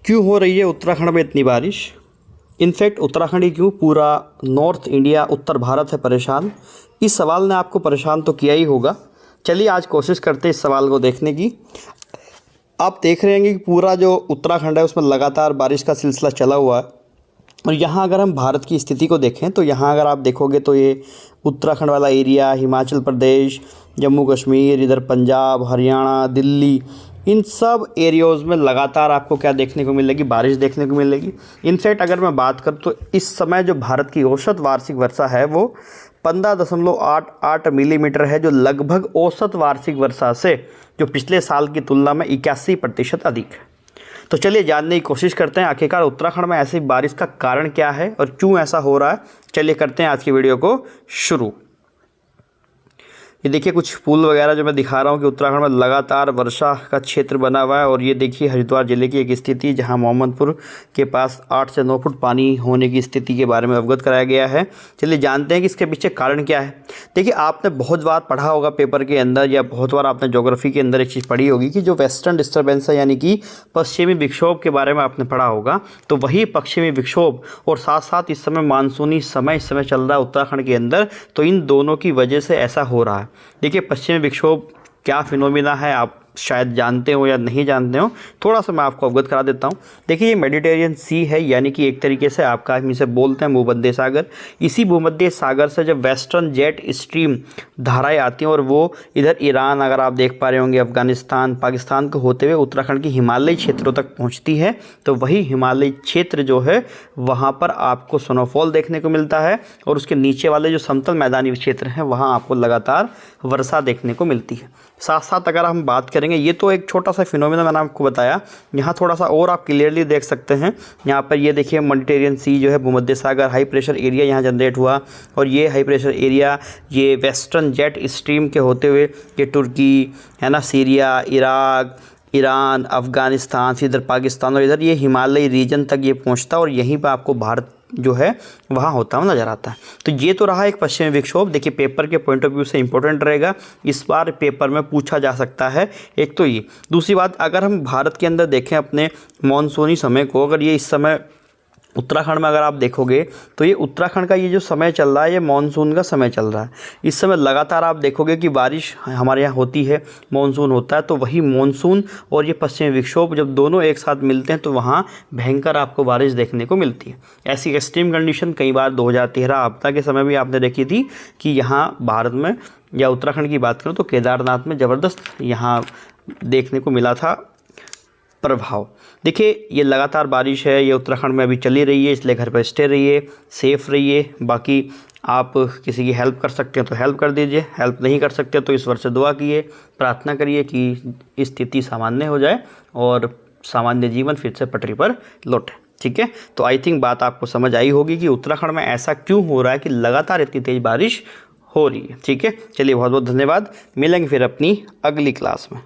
क्यों हो रही है उत्तराखंड में इतनी बारिश। इनफैक्ट उत्तराखंड ही क्यों, पूरा नॉर्थ इंडिया, उत्तर भारत है परेशान। इस सवाल ने आपको परेशान तो किया ही होगा। चलिए आज कोशिश करते हैं इस सवाल को देखने की। आप देख रहे हैं कि पूरा जो उत्तराखंड है उसमें लगातार बारिश का सिलसिला चला हुआ है। और यहाँ अगर हम भारत की स्थिति को देखें तो यहाँ अगर आप देखोगे तो ये उत्तराखंड वाला एरिया, हिमाचल प्रदेश, जम्मू कश्मीर, इधर पंजाब, हरियाणा, दिल्ली, इन सब एरियाज़ में लगातार आपको क्या देखने को मिलेगी, बारिश देखने को मिलेगी। इनफैक्ट अगर मैं बात करूँ तो इस समय जो भारत की औसत वार्षिक वर्षा है वो 15.88 मिलीमीटर है, जो लगभग औसत वार्षिक वर्षा से जो पिछले साल की तुलना में 81% अधिक है। तो चलिए जानने की कोशिश करते हैं आखिरकार उत्तराखंड में ऐसी बारिश का कारण क्या है और क्यों ऐसा हो रहा है। चलिए करते हैं आज की वीडियो को शुरू। ये देखिए कुछ पुल वगैरह जो मैं दिखा रहा हूँ कि उत्तराखंड में लगातार वर्षा का क्षेत्र बना हुआ है। और ये देखिए हरिद्वार ज़िले की एक स्थिति, जहाँ मोहम्मदपुर के पास 8 से 9 फुट पानी होने की स्थिति के बारे में अवगत कराया गया है। चलिए जानते हैं कि इसके पीछे कारण क्या है। देखिए आपने बहुत बार पढ़ा होगा पेपर के अंदर, या बहुत बार आपने ज्योग्राफी के अंदर एक चीज़ पढ़ी होगी कि जो वेस्टर्न डिस्टर्बेंस है, यानी कि पश्चिमी विक्षोभ के बारे में आपने पढ़ा होगा। तो वही पश्चिमी विक्षोभ और साथ साथ इस समय मानसूनी समय इस समय चल रहा है उत्तराखंड के अंदर, तो इन दोनों की वजह से ऐसा हो रहा है। देखिए पश्चिमी विक्षोभ क्या फिनोमिना है, आप शायद जानते हो या नहीं जानते हो, थोड़ा सा मैं आपको अवगत करा देता हूँ। देखिए ये मेडिटेरियन सी है, यानी कि एक तरीके से आपका हम इसे बोलते हैं भूमध्य सागर। इसी भूमध्य सागर से जब वेस्टर्न जेट स्ट्रीम धाराएं आती हैं और वो इधर ईरान, अगर आप देख पा रहे होंगे, अफगानिस्तान, पाकिस्तान को होते हुए उत्तराखंड की हिमालयी क्षेत्रों तक पहुँचती है। तो वही हिमालयी क्षेत्र जो है वहाँ पर आपको स्नोफॉल देखने को मिलता है, और उसके नीचे वाले जो समतल मैदानी क्षेत्र हैं वहाँ आपको लगातार वर्षा देखने को मिलती है। साथ साथ अगर हम बात करेंगे, ये तो एक छोटा सा फिनोमेना मैंने आपको बताया, यहाँ थोड़ा सा और आप क्लियरली देख सकते हैं। यहाँ पर ये देखिए मेडिटेरियन सी जो है भूमध्य सागर, हाई प्रेशर एरिया यहाँ जनरेट हुआ, और ये हाई प्रेशर एरिया ये वेस्टर्न जेट स्ट्रीम के होते हुए ये तुर्की है ना, सीरिया, इराक, ईरान, अफ़गानिस्तान से इधर पाकिस्तान और इधर ये हिमालयी रीजन तक ये पहुँचता है, और यहीं पर आपको भारत जो है वहाँ होता हुआ नज़र आता है। तो ये तो रहा एक पश्चिमी विक्षोभ। देखिए पेपर के पॉइंट ऑफ व्यू से इंपॉर्टेंट रहेगा, इस बार पेपर में पूछा जा सकता है। एक तो ये, दूसरी बात अगर हम भारत के अंदर देखें अपने मानसूनी समय को, अगर ये इस समय उत्तराखंड में अगर आप देखोगे तो ये उत्तराखंड का ये जो समय चल रहा है ये मानसून का समय चल रहा है। इस समय लगातार आप देखोगे कि बारिश हमारे यहाँ होती है, मानसून होता है। तो वही मानसून और ये पश्चिमी विक्षोभ जब दोनों एक साथ मिलते हैं तो वहाँ भयंकर आपको बारिश देखने को मिलती है। ऐसी एक्सट्रीम कंडीशन कई बार 2013 आपदा के समय भी आपने देखी थी कि यहाँ भारत में, या उत्तराखंड की बात करूँ तो केदारनाथ में ज़बरदस्त यहाँ देखने को मिला था प्रभाव। देखिए ये लगातार बारिश है, ये उत्तराखंड में अभी चली रही है, इसलिए घर पर स्टे रहिए, सेफ़ रहिए। बाकी आप किसी की हेल्प कर सकते हैं तो हेल्प कर दीजिए, हेल्प नहीं कर सकते तो ईश्वर से दुआ कीजिए, प्रार्थना करिए कि स्थिति सामान्य हो जाए और सामान्य जीवन फिर से पटरी पर लौटे। ठीक है, तो आई थिंक बात आपको समझ आई होगी कि उत्तराखंड में ऐसा क्यों हो रहा है कि लगातार इतनी तेज़ बारिश हो रही है। ठीक है, चलिए बहुत बहुत धन्यवाद, मिलेंगे फिर अपनी अगली क्लास में।